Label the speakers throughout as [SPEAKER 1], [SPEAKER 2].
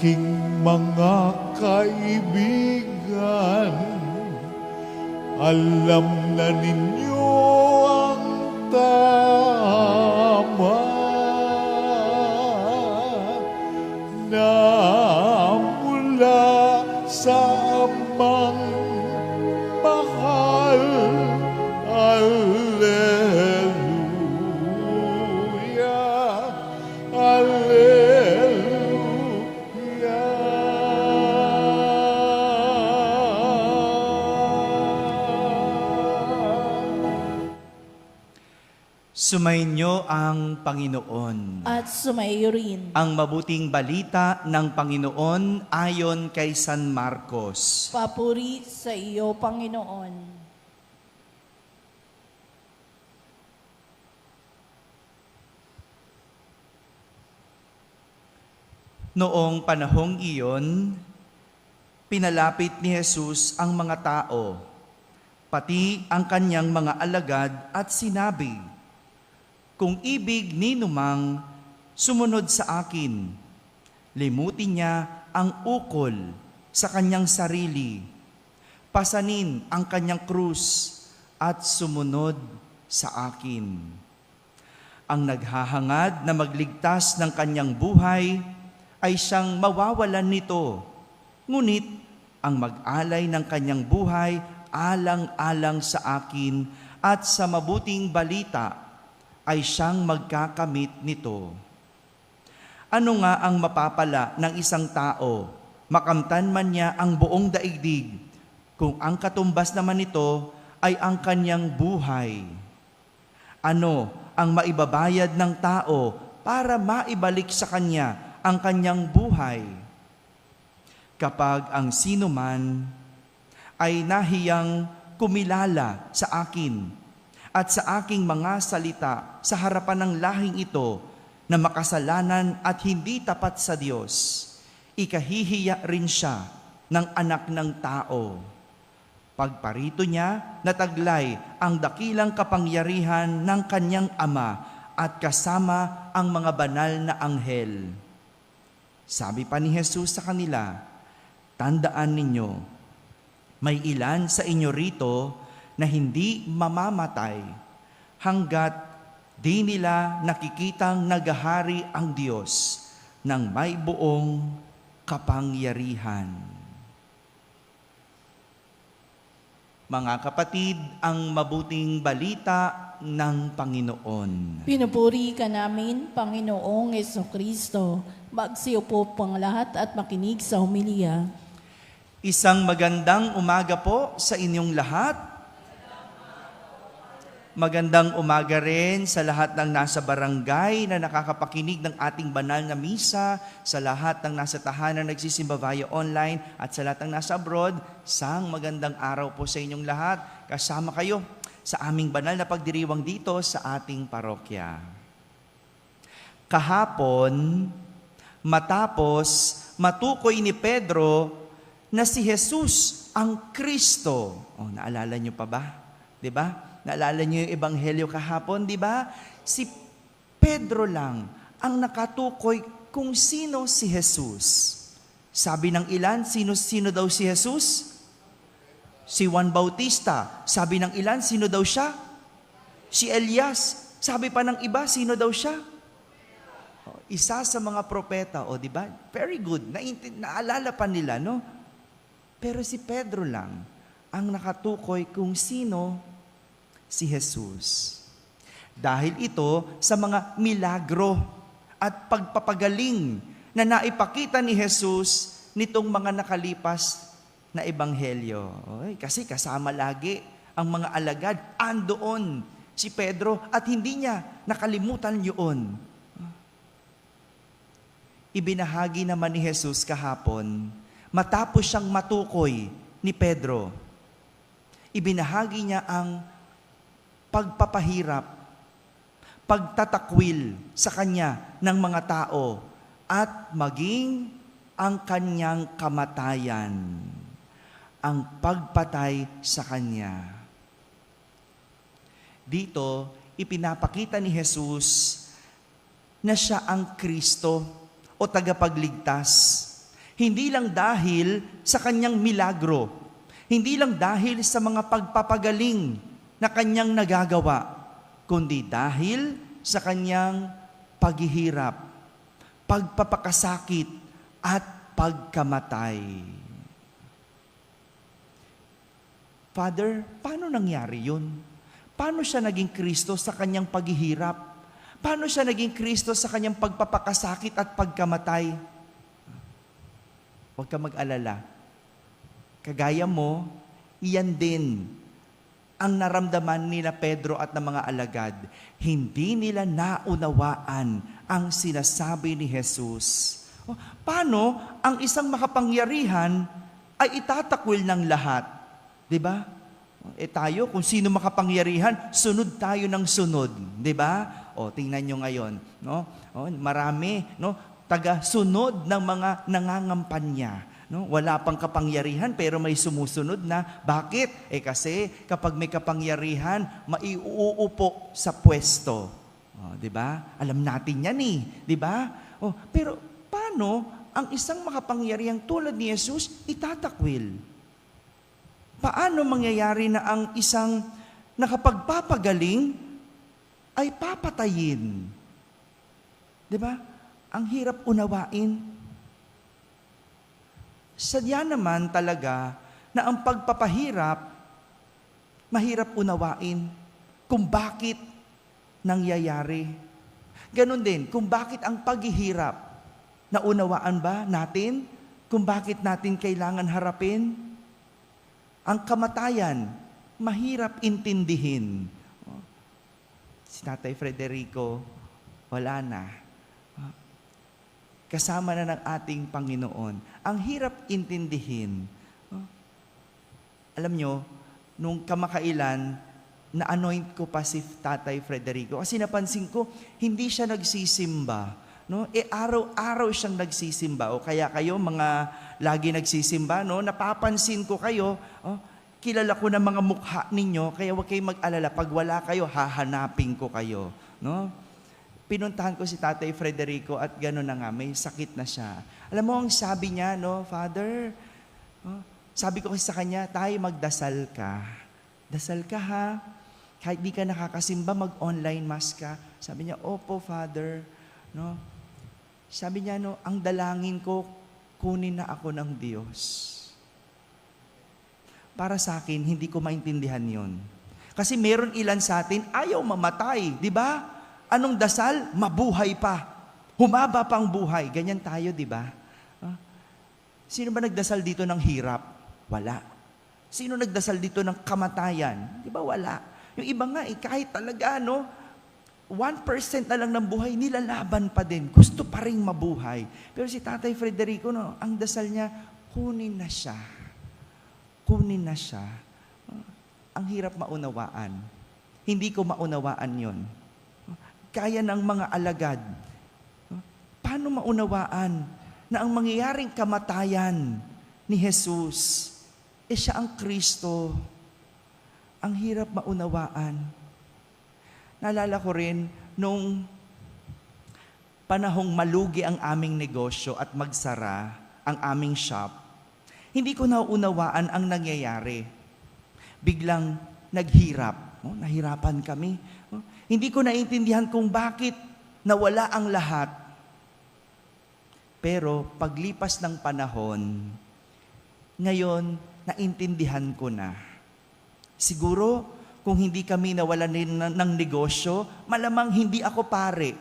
[SPEAKER 1] Aking mga kaibigan, alam na ninyo ang tama, na mula sa Amang mahal. Alleluia, Alleluia.
[SPEAKER 2] Sumainyo ang Panginoon.
[SPEAKER 3] At sumaiyo rin.
[SPEAKER 2] Ang mabuting balita ng Panginoon ayon kay San Marcos.
[SPEAKER 3] Papuri sa iyo, Panginoon.
[SPEAKER 2] Noong panahong iyon, pinalapit ni Jesus ang mga tao, pati ang kanyang mga alagad at sinabi, "Kung ibig ninumang sumunod sa akin, limutin niya ang ukol sa kanyang sarili, pasanin ang kanyang krus at sumunod sa akin. Ang naghahangad na magligtas ng kanyang buhay ay siyang mawawalan nito, ngunit ang mag-alay ng kanyang buhay alang-alang sa akin at sa mabuting balita ay siyang magkakamit nito. Ano nga ang mapapala ng isang tao, makamtan man niya ang buong daigdig, kung ang katumbas naman nito ay ang kanyang buhay? Ano ang maibabayad ng tao para maibalik sa kanya ang kanyang buhay? Kapag ang sino man ay nahiyang kumilala sa akin at sa aking mga salita sa harapan ng lahing ito na makasalanan at hindi tapat sa Diyos, ikahihiya rin siya ng anak ng tao. Pagparito niya, nataglay ang dakilang kapangyarihan ng kanyang Ama at kasama ang mga banal na anghel." Sabi pa ni Jesus sa kanila, "Tandaan ninyo, may ilan sa inyo rito na hindi mamamatay hanggat di nila nakikitang naghahari ang Diyos ng may buong kapangyarihan." Mga kapatid, ang mabuting balita ng Panginoon.
[SPEAKER 3] Pinupuri ka namin, Panginoong Jesucristo. Magsiupo pang lahat at makinig sa homilia.
[SPEAKER 2] Isang magandang umaga po sa inyong lahat. Magandang umaga rin sa lahat ng nasa barangay na nakakapakinig ng ating banal na misa, sa lahat ng nasa tahanan nagsisimba via online, at sa lahat ng nasa abroad. Sang magandang araw po sa inyong lahat. Kasama kayo sa aming banal na pagdiriwang dito sa ating parokya. Kahapon, matapos matukoy ni Pedro na si Jesus ang Kristo. Naalala niyo pa ba? 'Di ba? Naalala niyo yung ebanghelyo kahapon, 'di ba? Si Pedro lang ang nakatukoy kung sino si Jesus. Sabi ng ilan, sino daw si Jesus? Si Juan Bautista. Sabi ng ilan, sino daw siya? Si Elias. Sabi pa ng iba, sino daw siya? Isa sa mga propeta, di ba? Very good. Naalala pa nila, no? Pero si Pedro lang ang nakatukoy kung sino si Jesus. Dahil ito sa mga milagro at pagpapagaling na naipakita ni Jesus nitong mga nakalipas na ebanghelyo. Kasi kasama lagi ang mga alagad, andoon si Pedro at hindi niya nakalimutan yun. ibinahagi naman ni Jesus kahapon, matapos siyang matukoy ni Pedro, ibinahagi niya ang pagpapahirap, pagtatakwil sa kanya ng mga tao at maging ang kanyang kamatayan, ang pagpatay sa kanya. Dito, ipinapakita ni Jesus na siya ang Kristo o tagapagligtas. Hindi lang dahil sa kanyang milagro, hindi lang dahil sa mga pagpapagaling na kanyang nagagawa, kundi dahil sa kanyang paghihirap, pagpapakasakit at pagkamatay. Father, paano nangyari yun? Paano siya naging Kristo sa kanyang paghihirap? Paano siya naging Kristo sa kanyang pagpapakasakit at pagkamatay? Huwag ka mag-alala. Kagaya mo, iyan din ang naramdaman nila Pedro at ng mga alagad. Hindi nila naunawaan ang sinasabi ni Jesus. Paano ang isang makapangyarihan ay itatakwil ng lahat? Diba? Tayo, kung sino makapangyarihan, sunod tayo ng sunod. Diba? Tingnan nyo ngayon. No? Marami, no? Taga-sunod ng mga nangangampanya. No? Wala pang kapangyarihan pero may sumusunod na. Bakit? Kasi kapag may kapangyarihan, maiuupo sa pwesto. Di ba? Alam natin yan di ba? Pero paano ang isang makapangyarihang tulad ni Jesus itatakwil? Paano mangyayari na ang isang nakapagpapagaling ay papatayin? Di ba? Ang hirap unawain. Sadya naman talaga na ang pagpapahirap, mahirap unawain kung bakit nangyayari. Ganon din, kung bakit ang paghihirap, naunawaan ba natin kung bakit natin kailangan harapin? Ang kamatayan, mahirap intindihin. Si Tatay Frederico, wala na. Kasama na ng ating Panginoon. Ang hirap intindihin. Alam nyo, nung kamakailan, na-anoint ko pa si Tatay Frederico. Kasi napansin ko, hindi siya nagsisimba. No? Araw-araw siyang nagsisimba. O kaya kayo, mga lagi nagsisimba, no? Napapansin ko kayo, kilala ko ng mga mukha ninyo, kaya huwag kayong mag-alala. Pag wala kayo, hahanapin ko kayo. No? Pinuntahan ko si Tatay Frederico at gano'n na nga, may sakit na siya. Alam mo, ang sabi niya, no, Father, sabi ko kasi sa kanya, Tay, magdasal ka. Dasal ka ha. Kahit di ka nakakasimba, mag-online mass ka. Sabi niya, Opo, Father. No? Sabi niya, no, ang dalangin ko, kunin na ako ng Diyos. Para sa akin, hindi ko maintindihan yon. Kasi meron ilan sa atin, ayaw mamatay, di ba? Anong dasal? Mabuhay pa. Humaba pang buhay. Ganyan tayo, di ba? Sino ba nagdasal dito ng hirap? Wala. Sino nagdasal dito ng kamatayan? Di ba wala? Yung iba nga, kahit talaga, 1% na lang ng buhay, nilalaban pa din. Gusto pa rin mabuhay. Pero si Tatay Frederico, ang dasal niya, kunin na siya. Kunin na siya. Ang hirap maunawaan. Hindi ko maunawaan yon. Kaya ng mga alagad. Paano maunawaan na ang mangyayaring kamatayan ni Jesus, siya ang Kristo? Ang hirap maunawaan. Naalala ko rin, nung panahong malugi ang aming negosyo at magsara ang aming shop, hindi ko nauunawaan ang nangyayari. Biglang naghirap. Nahirapan kami. Hindi ko naintindihan kung bakit nawala ang lahat. Pero paglipas ng panahon, ngayon, naintindihan ko na. Siguro, kung hindi kami nawalan ng negosyo, malamang hindi ako pare.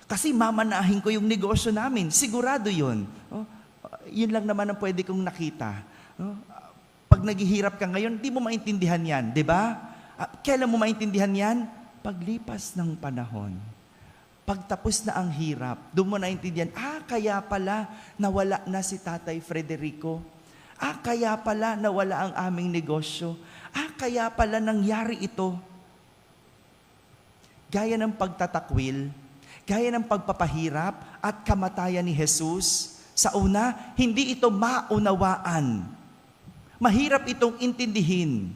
[SPEAKER 2] Kasi mamanahin ko yung negosyo namin. Sigurado yun. Yun lang naman ang pwede kong nakita. Pag naghihirap ka ngayon, di mo maintindihan yan. Di ba? Kailan mo maintindihan yan? Paglipas ng panahon. Pagtapos na ang hirap, doon mo naintindihan, kaya pala nawala na si Tatay Frederico. Kaya pala nawala ang aming negosyo. Kaya pala nangyari ito. Gaya ng pagtatakwil, gaya ng pagpapahirap at kamatayan ni Jesus, sa una, hindi ito maunawaan. Mahirap itong intindihin.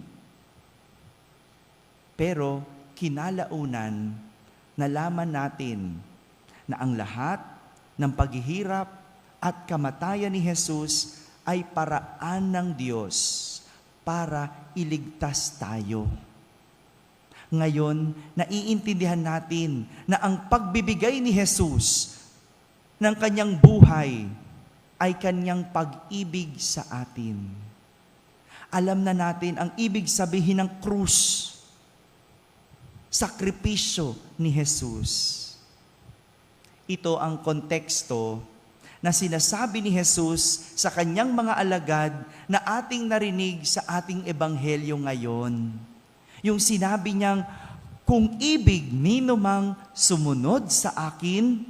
[SPEAKER 2] Pero kinalaunan, nalaman natin na ang lahat ng paghihirap at kamatayan ni Jesus ay paraan ng Diyos para iligtas tayo. Ngayon, naiintindihan natin na ang pagbibigay ni Jesus ng kanyang buhay ay kanyang pag-ibig sa atin. Alam na natin ang ibig sabihin ng krus, sakripisyo ni Jesus. Ito ang konteksto na sinasabi ni Jesus sa kanyang mga alagad na ating narinig sa ating ebanghelyo ngayon. Yung sinabi niyang, kung ibig nino mang sumunod sa akin,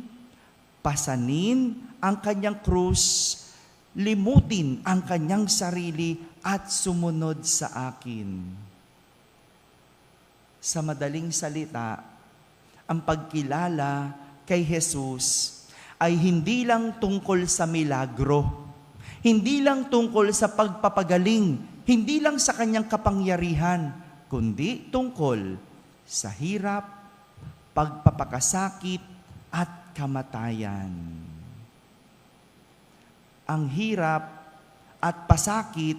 [SPEAKER 2] pasanin ang kanyang krus, limutin ang kanyang sarili at sumunod sa akin. Sa madaling salita, ang pagkilala kay Jesus ay hindi lang tungkol sa milagro, hindi lang tungkol sa pagpapagaling, hindi lang sa kanyang kapangyarihan, kundi tungkol sa hirap, pagpapakasakit at kamatayan. Ang hirap at pasakit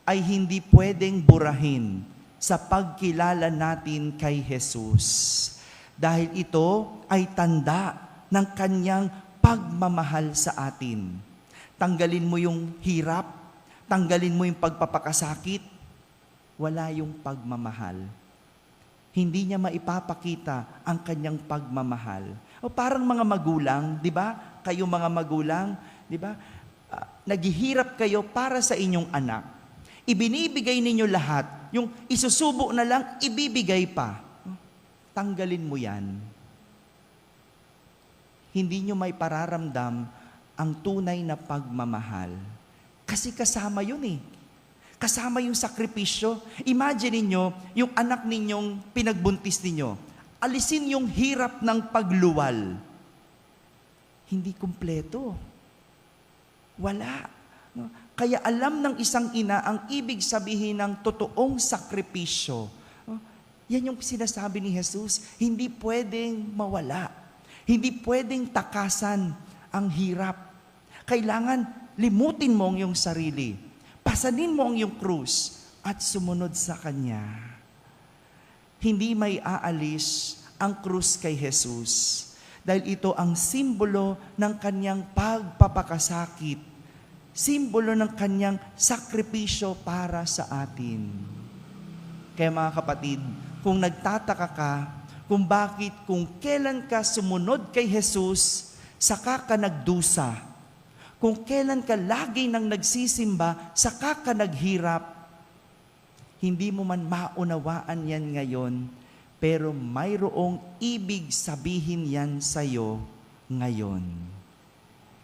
[SPEAKER 2] ay hindi pwedeng burahin sa pagkilala natin kay Jesus. Dahil ito ay tanda ng kanyang pagmamahal sa atin. Tanggalin mo yung hirap, tanggalin mo yung pagpapakasakit, wala yung pagmamahal. Hindi niya maipapakita ang kanyang pagmamahal. O parang mga magulang, di ba? Kayo mga magulang, di ba? Naghihirap kayo para sa inyong anak. Ibinibigay ninyo lahat. Yung isusubo na lang, ibibigay pa. Tanggalin mo yan. Hindi nyo may pararamdam ang tunay na pagmamahal. Kasi kasama yun eh. Kasama yung sakripisyo. Imagine ninyo, yung anak ninyong pinagbuntis ninyo. Alisin yung hirap ng pagluwal. Hindi kumpleto. Wala. No? Kaya alam ng isang ina ang ibig sabihin ng totoong sakripisyo. Yan yung sinasabi ni Jesus, hindi pwedeng mawala. Hindi pwedeng takasan ang hirap. Kailangan limutin mo ang iyong sarili. Pasanin mo ang iyong krus at sumunod sa Kanya. Hindi may aalis ang krus kay Jesus dahil ito ang simbolo ng Kanyang pagpapakasakit. Simbolo ng kanyang sakripisyo para sa atin. Kaya mga kapatid, kung nagtataka ka, kung kailan ka sumunod kay Jesus, saka ka nagdusa. Kung kailan ka lagi nang nagsisimba, saka ka naghirap, hindi mo man maunawaan yan ngayon, pero mayroong ibig sabihin yan sa'yo ngayon.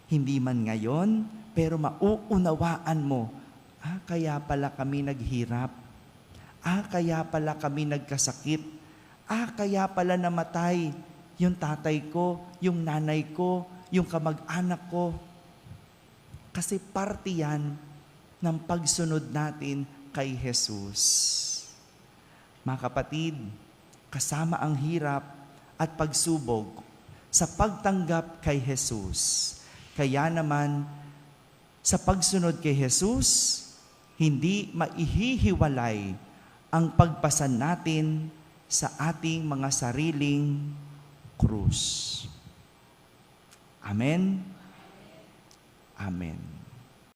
[SPEAKER 2] Hindi man ngayon, pero mauunawaan mo, kaya pala kami naghirap. Kaya pala kami nagkasakit. Kaya pala namatay yung tatay ko, yung nanay ko, yung kamag-anak ko. Kasi parte yan ng pagsunod natin kay Jesus. Mga kapatid, kasama ang hirap at pagsubok sa pagtanggap kay Jesus. Kaya naman, sa pagsunod kay Jesus, hindi maihihiwalay ang pagpasan natin sa ating mga sariling krus. Amen? Amen.